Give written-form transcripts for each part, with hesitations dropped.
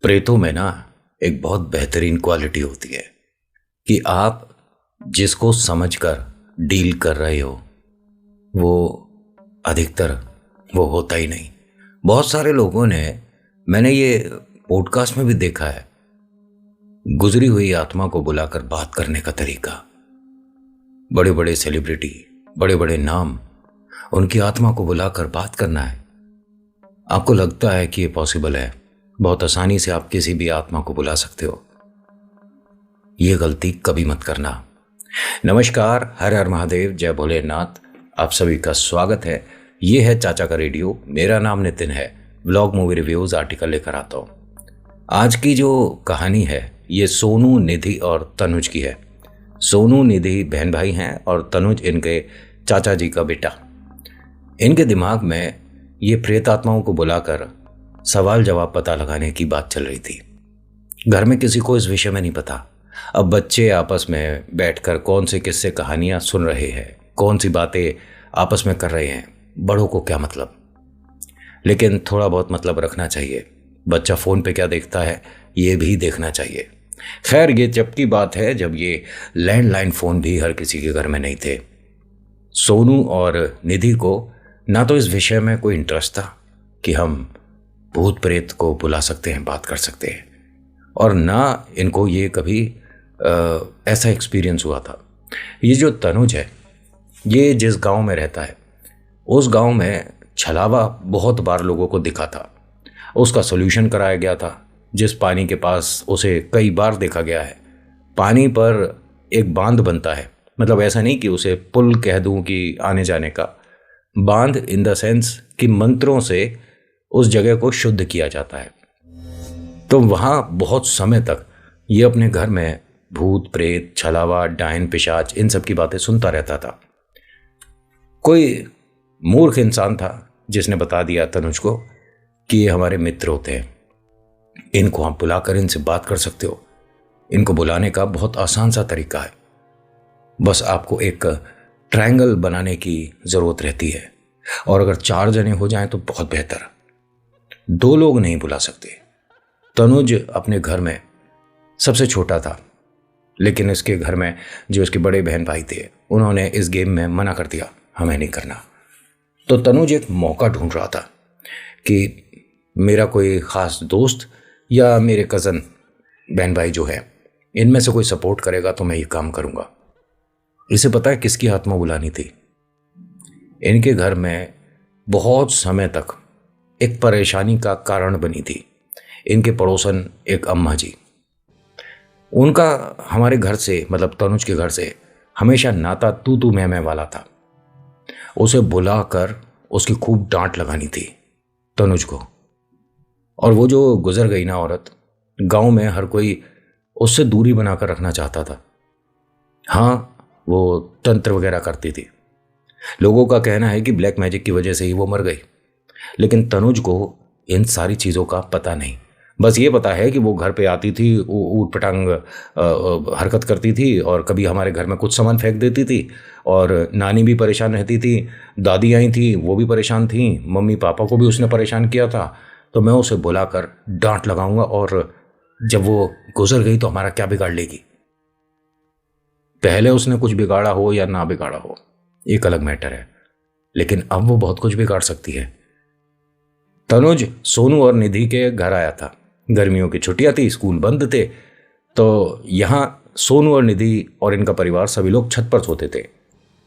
प्रेतों में ना एक बहुत बेहतरीन क्वालिटी होती है कि आप जिसको समझकर डील कर रहे हो वो अधिकतर वो होता ही नहीं। बहुत सारे लोगों ने, मैंने ये पॉडकास्ट में भी देखा है, गुजरी हुई आत्मा को बुलाकर बात करने का तरीका। बड़े बड़े सेलिब्रिटी, बड़े बड़े नाम, उनकी आत्मा को बुलाकर बात करना है। आपको लगता है कि ये पॉसिबल है, बहुत आसानी से आप किसी भी आत्मा को बुला सकते हो। ये गलती कभी मत करना। नमस्कार, हर हर महादेव, जय भोलेनाथ। आप सभी का स्वागत है। ये है चाचा का रेडियो। मेरा नाम नितिन है। व्लॉग, मूवी रिव्यूज, आर्टिकल लेकर आता हूँ। आज की जो कहानी है ये सोनू, निधि और तनुज की है। सोनू निधि बहन भाई हैं और तनुज इनके चाचा जी का बेटा। इनके दिमाग में ये प्रेत आत्माओं को बुलाकर सवाल जवाब पता लगाने की बात चल रही थी। घर में किसी को इस विषय में नहीं पता। अब बच्चे आपस में बैठकर कौन से किस्से कहानियां सुन रहे हैं, कौन सी बातें आपस में कर रहे हैं, बड़ों को क्या मतलब। लेकिन थोड़ा बहुत मतलब रखना चाहिए। बच्चा फोन पे क्या देखता है ये भी देखना चाहिए। खैर, ये जब की बात है जब ये लैंडलाइन फोन भी हर किसी के घर में नहीं थे। सोनू और निधि को ना तो इस विषय में कोई इंटरेस्ट था कि हम भूत प्रेत को बुला सकते हैं, बात कर सकते हैं, और ना इनको ये कभी ऐसा एक्सपीरियंस हुआ था। ये जो तनुज है, ये जिस गांव में रहता है उस गांव में छलावा बहुत बार लोगों को दिखा था। उसका सोल्यूशन कराया गया था। जिस पानी के पास उसे कई बार देखा गया है, पानी पर एक बांध बनता है। मतलब ऐसा नहीं कि उसे पुल कह दूं कि आने जाने का, बांध इन द सेंस कि मंत्रों से उस जगह को शुद्ध किया जाता है। तो वहाँ बहुत समय तक ये अपने घर में भूत प्रेत, छलावा, डायन, पिशाच, इन सब की बातें सुनता रहता था। कोई मूर्ख इंसान था जिसने बता दिया तनुज को कि ये हमारे मित्र होते हैं, इनको आप बुलाकर इनसे बात कर सकते हो। इनको बुलाने का बहुत आसान सा तरीका है, बस आपको एक ट्रायंगल बनाने की जरूरत रहती है, और अगर 4 जने हो जाएं तो बहुत बेहतर। 2 लोग नहीं बुला सकते। तनुज अपने घर में सबसे छोटा था, लेकिन इसके घर में जो इसके बड़े बहन भाई थे उन्होंने इस गेम में मना कर दिया, हमें नहीं करना। तो तनुज एक मौका ढूंढ रहा था कि मेरा कोई खास दोस्त या मेरे कज़न बहन भाई जो है, इनमें से कोई सपोर्ट करेगा तो मैं ये काम करूँगा। इसे पता है किसकी आत्मा बुलानी थी। इनके घर में बहुत समय तक एक परेशानी का कारण बनी थी इनके पड़ोसन एक अम्मा जी। उनका हमारे घर से, मतलब तनुज के घर से, हमेशा नाता तू तू मैं वाला था। उसे बुलाकर उसकी खूब डांट लगानी थी तनुज को। और वो जो गुजर गई ना औरत, गांव में हर कोई उससे दूरी बनाकर रखना चाहता था। हाँ, वो तंत्र वगैरह करती थी। लोगों का कहना है कि ब्लैक मैजिक की वजह से ही वो मर गई। लेकिन तनुज को इन सारी चीज़ों का पता नहीं। बस ये पता है कि वो घर पे आती थी, ऊट पटांग हरकत करती थी, और कभी हमारे घर में कुछ सामान फेंक देती थी, और नानी भी परेशान रहती थी, दादी आई थी वो भी परेशान थी, मम्मी पापा को भी उसने परेशान किया था। तो मैं उसे बुलाकर डांट लगाऊंगा, और जब वो गुजर गई तो हमारा क्या बिगाड़ लेगी। पहले उसने कुछ बिगाड़ा हो या ना बिगाड़ा हो एक अलग मैटर है, लेकिन अब वो बहुत कुछ बिगाड़ सकती है। तनुज सोनू और निधि के घर आया था। गर्मियों की छुट्टियां थी, स्कूल बंद थे, तो यहाँ सोनू और निधि और इनका परिवार सभी लोग छत पर सोते थे।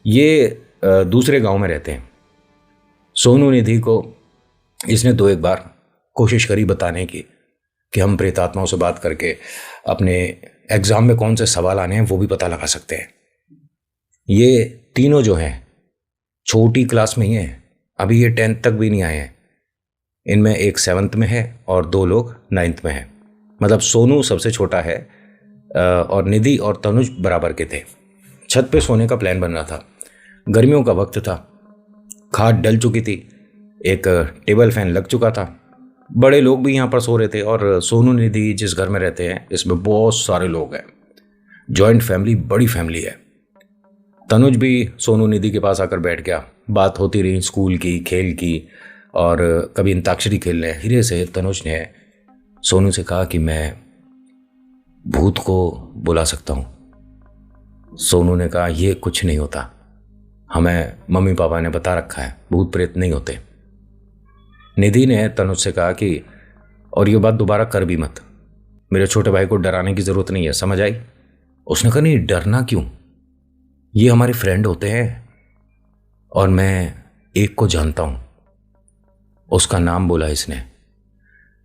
ये दूसरे गांव में रहते हैं। सोनू निधि को इसने 2-1 बार कोशिश करी बताने की कि हम प्रेतात्माओं से बात करके अपने एग्जाम में कौन से सवाल आने हैं वो भी पता लगा सकते हैं। ये तीनों जो हैं छोटी क्लास में ही हैं, अभी ये 10th तक भी नहीं आए हैं। इनमें एक 7th में है और 2 लोग 9th में हैं। मतलब सोनू सबसे छोटा है, और निधि और तनुज बराबर के थे। छत पे सोने का प्लान बन रहा था। गर्मियों का वक्त था, खाट डल चुकी थी, एक टेबल फैन लग चुका था, बड़े लोग भी यहाँ पर सो रहे थे। और सोनू निधि जिस घर में रहते हैं इसमें बहुत सारे लोग हैं, जॉइंट फैमिली, बड़ी फैमिली है। तनुज भी सोनू निधि के पास आकर बैठ गया। बात होती रही स्कूल की, खेल की, और कभी अंताक्षरी खेल रहे। हीरे से तनुज ने सोनू से कहा कि मैं भूत को बुला सकता हूं। सोनू ने कहा यह कुछ नहीं होता, हमें मम्मी पापा ने बता रखा है भूत प्रेत नहीं होते। निधि ने तनुज से कहा कि और ये बात दोबारा कर भी मत, मेरे छोटे भाई को डराने की जरूरत नहीं है, समझ आई? उसने कहा नहीं, डरना क्यों, ये हमारे फ्रेंड होते हैं और मैं एक को जानता हूं। उसका नाम बोला इसने,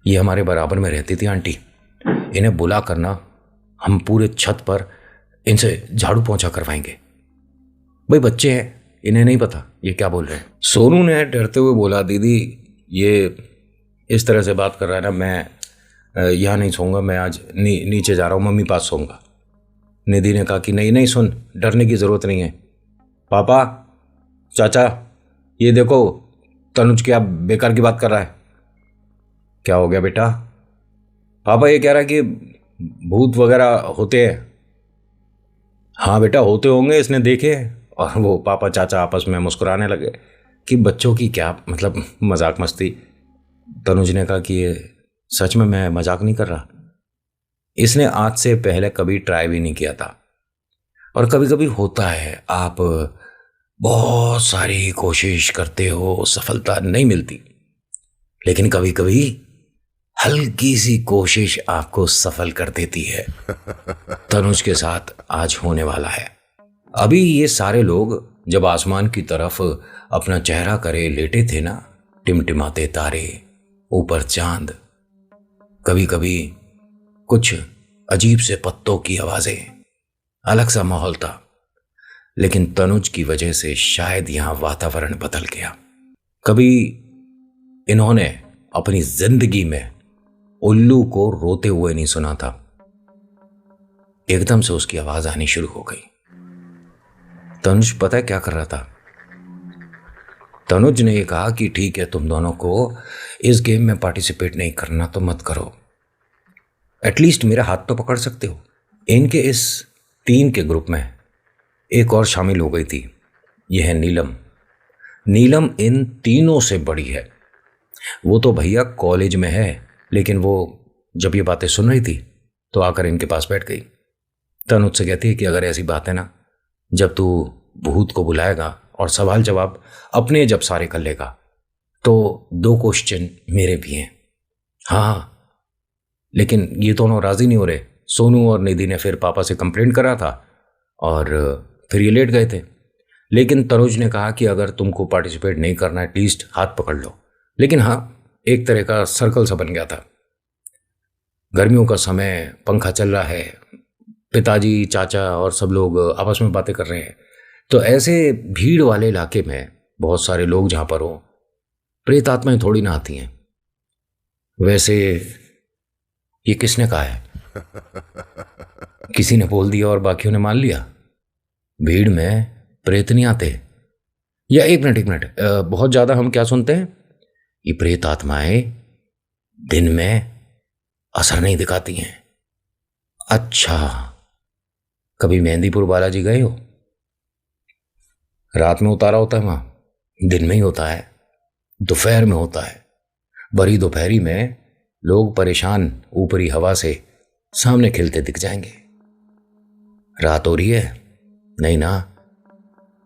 ये हमारे बराबर में रहती थी आंटी, इन्हें बुला करना, हम पूरे छत पर इनसे झाड़ू पोंछा करवाएंगे। भाई बच्चे हैं, इन्हें नहीं पता ये क्या बोल रहे हैं। सोनू ने डरते हुए बोला दीदी ये इस तरह से बात कर रहा है ना, मैं यहाँ नहीं सोऊंगा, मैं आज नीचे जा रहा हूँ, मम्मी पास सोऊंगा। निधि ने कहा कि नहीं नहीं सुन, डरने की ज़रूरत नहीं है। पापा, चाचा, ये देखो तनुज क्या बेकार की बात कर रहा है। क्या हो गया बेटा? पापा ये कह रहा है कि भूत वगैरह होते हैं। हाँ बेटा होते होंगे, इसने देखे। और वो पापा चाचा आपस में मुस्कुराने लगे कि बच्चों की क्या मतलब मजाक मस्ती। तनुज ने कहा कि ये सच में मैं मजाक नहीं कर रहा। इसने आज से पहले कभी ट्राई भी नहीं किया था। और कभी कभी होता है, आप बहुत सारी कोशिश करते हो, सफलता नहीं मिलती, लेकिन कभी कभी हल्की सी कोशिश आपको सफल कर देती है। तनुज के साथ आज होने वाला है। अभी ये सारे लोग जब आसमान की तरफ अपना चेहरा करे लेटे थे ना, टिमटिमाते तारे, ऊपर चांद, कभी कभी कुछ अजीब से पत्तों की आवाजें, अलग सा माहौल था। लेकिन तनुज की वजह से शायद यहां वातावरण बदल गया। कभी इन्होंने अपनी जिंदगी में उल्लू को रोते हुए नहीं सुना था। एकदम से उसकी आवाज आनी शुरू हो गई। तनुज पता है क्या कर रहा था? तनुज ने ये कहा कि ठीक है, तुम दोनों को इस गेम में पार्टिसिपेट नहीं करना तो मत करो, एटलीस्ट मेरा हाथ तो पकड़ सकते हो। इनके इस टीम के ग्रुप में एक और शामिल हो गई थी, यह है नीलम। नीलम इन तीनों से बड़ी है। वो तो भैया कॉलेज में है, लेकिन वो जब ये बातें सुन रही थी तो आकर इनके पास बैठ गई। तनुज से कहती है कि अगर ऐसी बात है ना, जब तू भूत को बुलाएगा और सवाल जवाब अपने जब सारे कर लेगा तो 2 क्वेश्चन मेरे भी हैं। हाँ, लेकिन ये दोनों राजी नहीं हो रहे। सोनू और निधि ने फिर पापा से कंप्लेंट करा था और फिर ये लेट गए थे। लेकिन तनुज ने कहा कि अगर तुमको पार्टिसिपेट नहीं करना, एटलीस्ट हाथ पकड़ लो। लेकिन हाँ, एक तरह का सर्कल सा बन गया था। गर्मियों का समय, पंखा चल रहा है, पिताजी चाचा और सब लोग आपस में बातें कर रहे हैं। तो ऐसे भीड़ वाले इलाके में बहुत सारे लोग जहां पर हो, प्रेत आत्माएं थोड़ी ना आती हैं। वैसे ये किसने कहा है? किसी ने बोल दिया और बाकियों ने मान लिया। भीड़ में प्रेत नहीं आते। या एक मिनट, बहुत ज्यादा हम क्या सुनते हैं, ये प्रेत आत्माएं दिन में असर नहीं दिखाती हैं। अच्छा, कभी मेहंदीपुर बालाजी गए हो? रात में उतारा होता है वहां, दिन में ही होता है, दोपहर में होता है। बड़ी दोपहरी में लोग परेशान ऊपरी हवा से सामने खेलते दिख जाएंगे। रात हो रही है नहीं ना,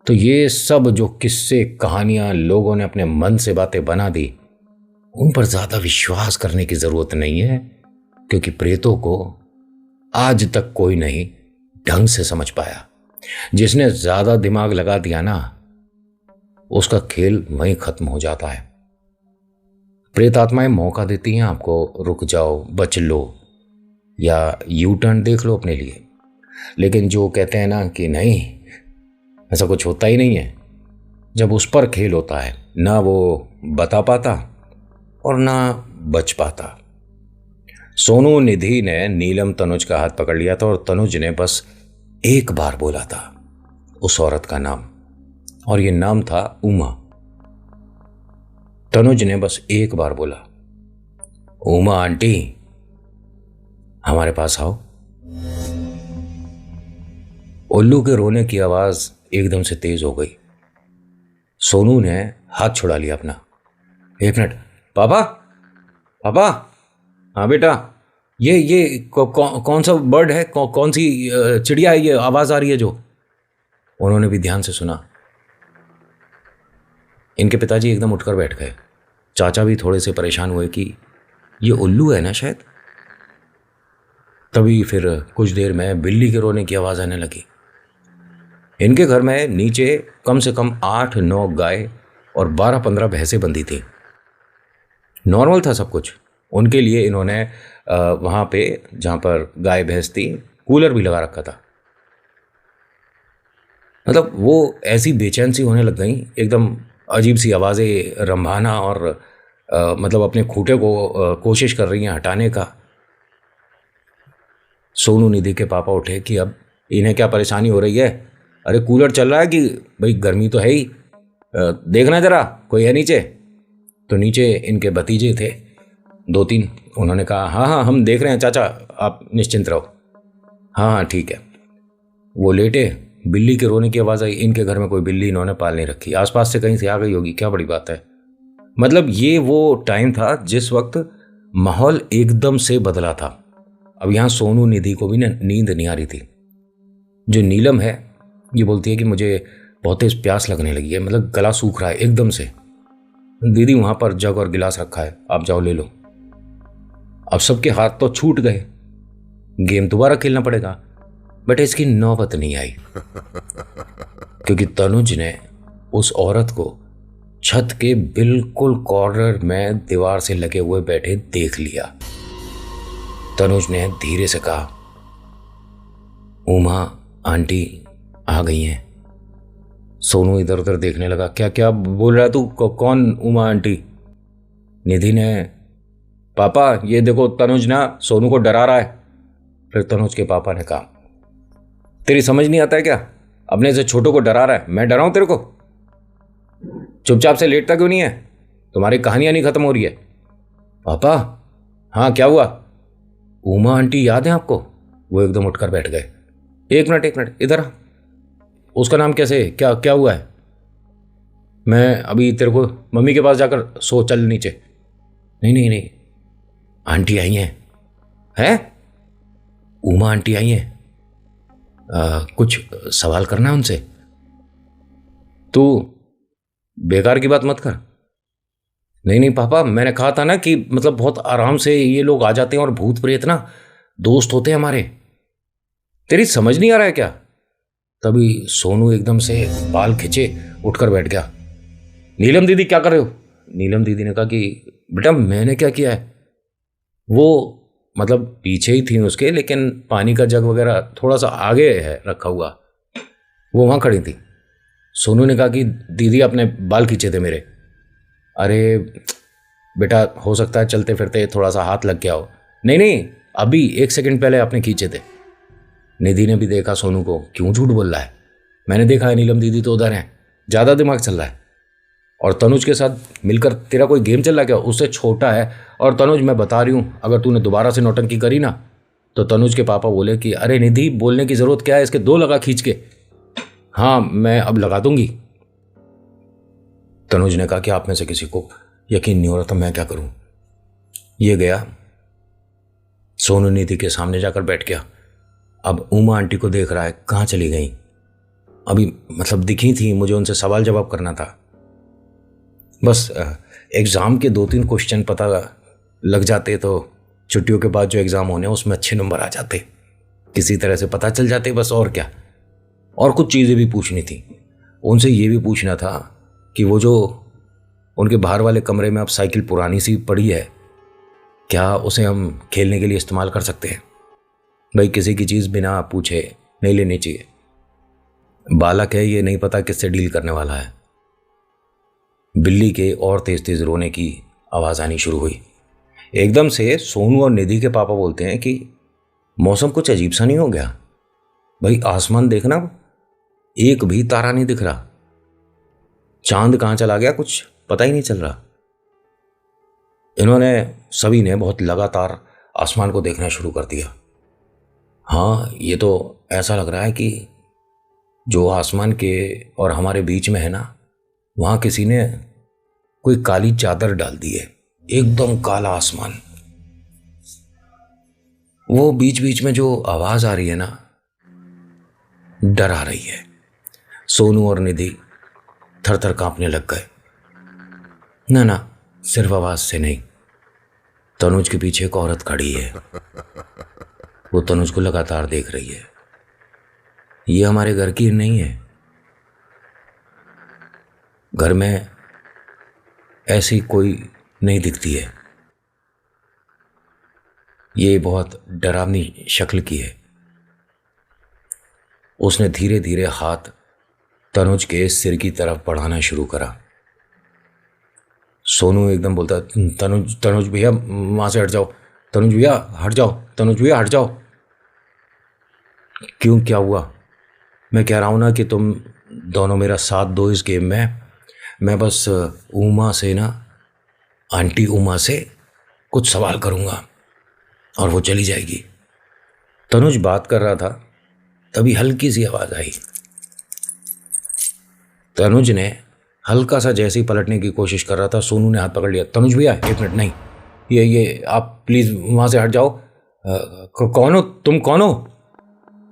तो ये सब जो किस्से कहानियां लोगों ने अपने मन से बातें बना दी, उन पर ज्यादा विश्वास करने की जरूरत नहीं है, क्योंकि प्रेतों को आज तक कोई नहीं ढंग से समझ पाया। जिसने ज्यादा दिमाग लगा दिया ना, उसका खेल वहीं खत्म हो जाता है। प्रेत आत्माएं मौका देती हैं आपको, रुक जाओ, बच लो, या यू टर्न देख लो अपने लिए। लेकिन जो कहते हैं ना कि नहीं, ऐसा कुछ होता ही नहीं है, जब उस पर खेल होता है, ना वो बता पाता और ना बच पाता। सोनू निधि ने नीलम तनुज का हाथ पकड़ लिया था और तनुज ने बस एक बार बोला था उस औरत का नाम, और ये नाम था उमा। तनुज ने बस एक बार बोला, उमा आंटी हमारे पास आओ। उल्लू के रोने की आवाज एकदम से तेज हो गई। सोनू ने हाथ छुड़ा लिया अपना। एक मिनट, पापा पापा, हाँ बेटा, ये कौन सा बर्ड है, कौन सी चिड़िया है, ये आवाज़ आ रही है जो। उन्होंने भी ध्यान से सुना। इनके पिताजी एकदम उठकर बैठ गए। चाचा भी थोड़े से परेशान हुए कि ये उल्लू है ना शायद। तभी फिर कुछ देर में बिल्ली के रोने की आवाज़ आने लगी। इनके घर में नीचे कम से कम 8-9 गाय और 12-15 भैंसें बंधी थी। नॉर्मल था सब कुछ उनके लिए। इन्होंने वहाँ पे जहाँ पर गाय भैंस थी कूलर भी लगा रखा था। मतलब वो ऐसी बेचैन सी होने लग गई, एकदम अजीब सी आवाज़ें रंभाना और मतलब अपने खूंटे को कोशिश कर रही हैं हटाने का। सोनू निधि के पापा उठे कि अब इन्हें क्या परेशानी हो रही है। अरे कूलर चल रहा है कि भाई, गर्मी तो है ही, देखना जरा कोई है नीचे। तो नीचे इनके भतीजे थे 2-3। उन्होंने कहा हाँ हाँ हम देख रहे हैं चाचा, आप निश्चिंत रहो। हाँ हाँ ठीक है। वो लेटे, बिल्ली के रोने की आवाज़ आई। इनके घर में कोई बिल्ली इन्होंने पाल नहीं रखी, आसपास से कहीं से आ गई होगी, क्या बड़ी बात है। मतलब ये वो टाइम था जिस वक्त माहौल एकदम से बदला था। अब यहाँ सोनू निधि को भी नींद नहीं आ रही थी। जो नीलम है ये बोलती है कि मुझे बहुत तेज प्यास लगने लगी है, मतलब गला सूख रहा है एकदम से। दीदी वहां पर जग और गिलास रखा है, आप जाओ ले लो। अब सबके हाथ तो छूट गए, गेम दोबारा खेलना पड़ेगा। बट इसकी नौबत नहीं आई क्योंकि तनुज ने उस औरत को छत के बिल्कुल कॉर्नर में दीवार से लगे हुए बैठे देख लिया। तनुज ने धीरे से कहा, उमा आंटी आ गई हैं। सोनू इधर उधर देखने लगा। क्या क्या बोल रहा तू, कौन उमा आंटी? निधि ने, पापा ये देखो तनुज ना सोनू को डरा रहा है। फिर तनुज के पापा ने कहा, तेरी समझ नहीं आता है क्या, अपने से छोटों को डरा रहा है, मैं डराऊं तेरे को? चुपचाप से लेटता क्यों नहीं है, तुम्हारी कहानियां नहीं खत्म हो रही है। पापा हाँ क्या हुआ? उमा आंटी याद है आपको? वो एकदम उठकर बैठ गए। एक मिनट इधर आ, उसका नाम कैसे, क्या क्या हुआ है? मैं अभी तेरे को मम्मी के पास जाकर सो, चल नीचे। नहीं आंटी आई हैं? उमा आंटी आई हैं, कुछ सवाल करना है उनसे। तू बेकार की बात मत कर। नहीं पापा, मैंने कहा था ना कि मतलब बहुत आराम से ये लोग आ जाते हैं और भूत प्रेत ना दोस्त होते हैं हमारे। तेरी समझ नहीं आ रहा है क्या? तभी सोनू एकदम से बाल खिंचे उठकर बैठ गया। नीलम दीदी क्या कर रहे हो? नीलम दीदी ने कहा कि बेटा मैंने क्या किया है। वो मतलब पीछे ही थी उसके, लेकिन पानी का जग वगैरह थोड़ा सा आगे है रखा हुआ, वो वहाँ खड़ी थी। सोनू ने कहा कि दीदी अपने बाल खींचे थे मेरे। अरे बेटा हो सकता है चलते फिरते थोड़ा सा हाथ लग गया हो। नहीं अभी 1 सेकंड पहले आपने खींचे थे। निधि ने भी देखा सोनू को, क्यों झूठ बोल रहा है, मैंने देखा है, नीलम दीदी तो उधर हैं, ज़्यादा दिमाग चल रहा है। और तनुज के साथ मिलकर तेरा कोई गेम चल रहा है क्या? उससे छोटा है। और तनुज मैं बता रही हूँ, अगर तूने दोबारा से नौटंकी करी ना तो तनुज के पापा बोले कि अरे निधि बोलने की ज़रूरत क्या है, इसके 2 लगा खींच के। हाँ मैं अब लगा दूंगी। तनुज ने कहा कि आप में से किसी को यकीन नहीं हो रहा तो मैं क्या करूं। ये गया सोनू निधि के सामने जाकर बैठ गया। अब उमा आंटी को देख रहा है, कहाँ चली गई? अभी मतलब दिखी थी, मुझे उनसे सवाल जवाब करना था। बस एग्ज़ाम के 2-3 क्वेश्चन पता लग जाते तो छुट्टियों के बाद जो एग्ज़ाम होने उसमें अच्छे नंबर आ जाते, किसी तरह से पता चल जाते बस, और क्या। और कुछ चीज़ें भी पूछनी थी उनसे। ये भी पूछना था कि वो जो उनके बाहर वाले कमरे में अब साइकिल पुरानी सी पड़ी है, क्या उसे हम खेलने के लिए इस्तेमाल कर सकते हैं? भाई किसी की चीज़ बिना पूछे नहीं लेनी चाहिए। बालक है, ये नहीं पता किससे डील करने वाला है। बिल्ली के और तेज तेज रोने की आवाज़ आनी शुरू हुई। एकदम से सोनू और निधि के पापा बोलते हैं कि मौसम कुछ अजीब सा नहीं हो गया? भाई आसमान देखना, एक भी तारा नहीं दिख रहा, चांद कहाँ चला गया कुछ पता ही नहीं चल रहा। इन्होंने सभी ने बहुत लगातार आसमान को देखना शुरू कर दिया। हाँ ये तो ऐसा लग रहा है कि जो आसमान के और हमारे बीच में है ना, वहाँ किसी ने कोई काली चादर डाल दी है, एकदम काला आसमान। वो बीच बीच में जो आवाज आ रही है ना, डर आ रही है। सोनू और निधि थर थर कांपने लग गए। ना ना, सिर्फ आवाज से नहीं, तनुज के पीछे एक औरत खड़ी है। वो तनुज को लगातार देख रही है। ये हमारे घर की नहीं है। घर में ऐसी कोई नहीं दिखती है। ये बहुत डरावनी शक्ल की है। उसने धीरे धीरे हाथ तनुज के सिर की तरफ बढ़ाना शुरू करा। सोनू एकदम बोलता, तनुज तनुज भैया वहां से हट जाओ, तनुज भैया हट जाओ, तनुज भैया हट जाओ। क्यों, क्या हुआ? मैं कह रहा हूं ना कि तुम दोनों मेरा साथ दो इस गेम में। मैं बस उमा से ना, आंटी उमा से कुछ सवाल करूंगा और वो चली जाएगी। तनुज बात कर रहा था, तभी हल्की सी आवाज आई। तनुज ने हल्का सा जैसे ही पलटने की कोशिश कर रहा था, सोनू ने हाथ पकड़ लिया। तनुज भैया एक मिनट, नहीं, ये आप प्लीज वहां से हट जाओ। कौन हो तुम, कौन हो?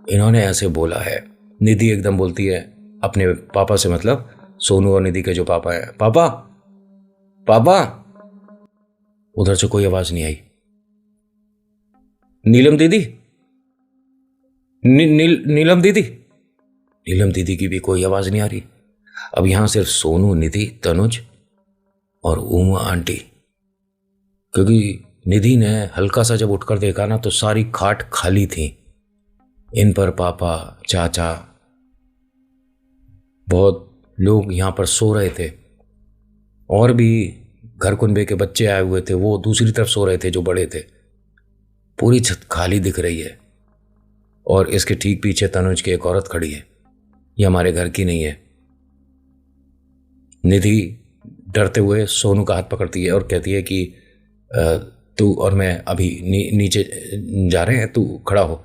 इन्होंने ऐसे बोला है। निधि एकदम बोलती है अपने पापा से, मतलब सोनू और निधि के जो पापा है, पापा पापा। उधर से कोई आवाज नहीं आई। नीलम दीदी, नीलम दीदी। नीलम दीदी की भी कोई आवाज नहीं आ रही। अब यहां सिर्फ सोनू, निधि, तनुज और उमा आंटी। क्योंकि निधि ने हल्का सा जब उठकर देखा ना, तो सारी खाट खाली थी। इन पर पापा, चाचा, बहुत लोग यहां पर सो रहे थे। और भी घर कुनबे के बच्चे आए हुए थे, वो दूसरी तरफ सो रहे थे जो बड़े थे। पूरी छत खाली दिख रही है। और इसके ठीक पीछे तनुज की एक औरत खड़ी है। ये हमारे घर की नहीं है। निधि डरते हुए सोनू का हाथ पकड़ती है और कहती है कि तू और मैं अभी नीचे जा रहे हैं, तू खड़ा हो।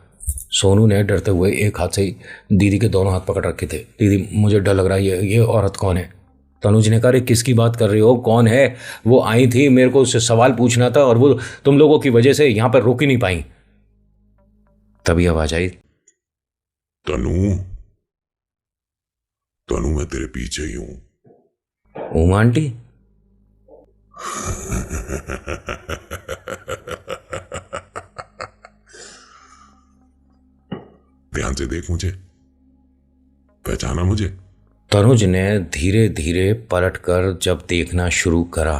सोनू ने डरते हुए एक हाथ से ही दीदी के दोनों हाथ पकड़ रखे थे। दीदी मुझे डर लग रहा है, ये औरत कौन है? तनुज ने कहा, अरे किसकी बात कर रही हो, कौन है? वो आई थी, मेरे को उससे सवाल पूछना था और वो तुम लोगों की वजह से यहां पर रुक ही नहीं पाई। तभी आवाज आई, तनु, तनु मैं तेरे पीछे ही हूं। उमा आंटी। ध्यान से देख मुझे, पहचाना मुझे? तनुज ने धीरे धीरे पलटकर जब देखना शुरू करा,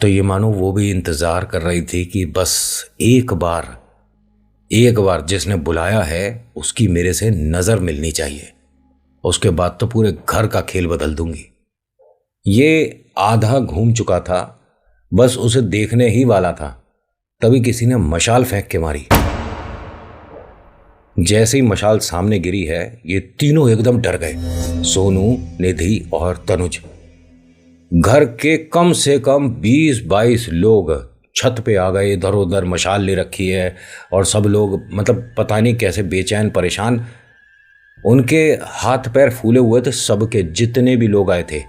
तो ये मानो वो भी इंतजार कर रही थी कि बस एक बार जिसने बुलाया है उसकी मेरे से नजर मिलनी चाहिए। उसके बाद तो पूरे घर का खेल बदल दूंगी। ये आधा घूम चुका था, बस उसे देखने ही वाला था, तभी किसी ने मशाल फेंक के मारी। जैसे ही मशाल सामने गिरी है, ये तीनों एकदम डर गए, सोनू, निधि और तनुज। घर के कम से कम 20-22 लोग छत पे आ गए। इधर उधर मशाल ले रखी है और सब लोग मतलब पता नहीं कैसे बेचैन परेशान। उनके हाथ पैर फूले हुए थे, सबके जितने भी लोग आए थे,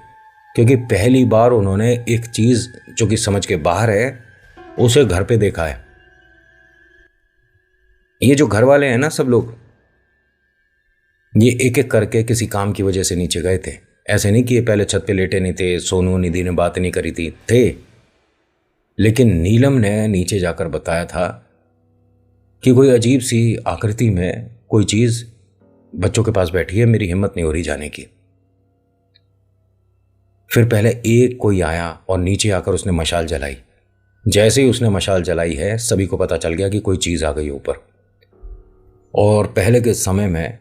क्योंकि पहली बार उन्होंने एक चीज जो कि समझ के बाहर है उसे घर पे देखा है। ये जो घर वाले हैं ना, सब लोग ये एक एक करके किसी काम की वजह से नीचे गए थे। ऐसे नहीं कि ये पहले छत पे लेटे नहीं थे, सोनू निधि ने बात नहीं करी थे। लेकिन नीलम ने नीचे जाकर बताया था कि कोई अजीब सी आकृति में कोई चीज बच्चों के पास बैठी है। मेरी हिम्मत नहीं हो रही जाने की। फिर पहले एक कोई आया और नीचे आकर उसने मशाल जलाई। जैसे ही उसने मशाल जलाई है, सभी को पता चल गया कि कोई चीज आ गई ऊपर। और पहले के समय में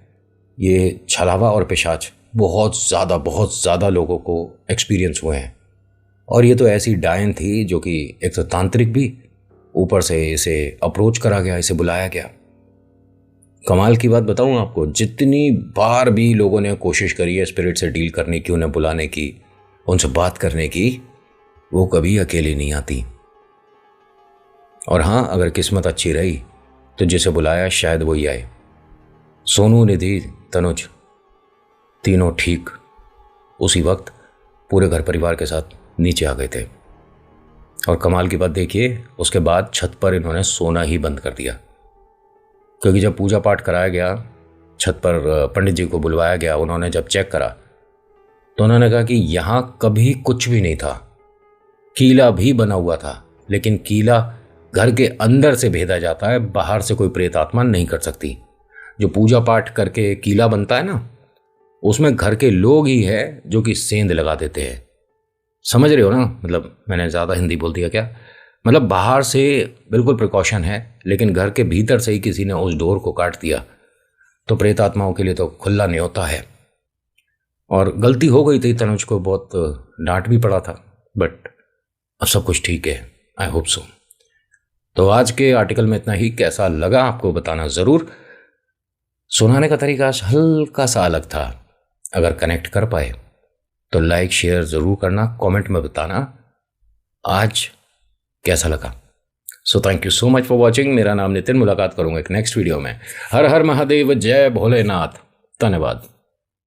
ये छलावा और पेशाच बहुत ज़्यादा लोगों को एक्सपीरियंस हुए हैं। और ये तो ऐसी डायन थी जो कि एक तो तांत्रिक भी, ऊपर से इसे अप्रोच करा गया, इसे बुलाया गया। कमाल की बात बताऊं आपको, जितनी बार भी लोगों ने कोशिश करी है स्पिरिट से डील करने की, उन्हें बुलाने की, उनसे बात करने की, वो कभी अकेली नहीं आती। और हाँ, अगर किस्मत अच्छी रही तो जिसे बुलाया शायद वही आए। सोनू, निधि, तनुज तीनों ठीक उसी वक्त पूरे घर परिवार के साथ नीचे आ गए थे। और कमाल की बात देखिए, उसके बाद छत पर इन्होंने सोना ही बंद कर दिया, क्योंकि जब पूजा पाठ कराया गया, छत पर पंडित जी को बुलवाया गया, उन्होंने जब चेक करा तो उन्होंने कहा कि यहाँ कभी कुछ भी नहीं था। कीला भी बना हुआ था, लेकिन कीला घर के अंदर से भेदा जाता है, बाहर से कोई प्रेत आत्मा नहीं कर सकती। जो पूजा पाठ करके कीला बनता है ना, उसमें घर के लोग ही है जो कि सेंध लगा देते हैं। समझ रहे हो ना, मतलब मैंने ज़्यादा हिंदी बोल दिया क्या? मतलब बाहर से बिल्कुल प्रिकॉशन है, लेकिन घर के भीतर से ही किसी ने उस डोर को काट दिया तो प्रेत आत्माओं के लिए तो खुला न्योता है। और गलती हो गई थी, तनुज को बहुत डांट भी पड़ा था, बट अब सब कुछ ठीक है, आई होप सो। तो आज के आर्टिकल में इतना ही। कैसा लगा आपको बताना ज़रूर। सुनाने का तरीका हल्का सा अलग था, अगर कनेक्ट कर पाए तो लाइक शेयर ज़रूर करना, कमेंट में बताना आज कैसा लगा। So thank you so much for watching. मेरा नाम नितिन, मुलाकात करूंगा एक नेक्स्ट वीडियो में। हर हर महादेव, जय भोलेनाथ, धन्यवाद।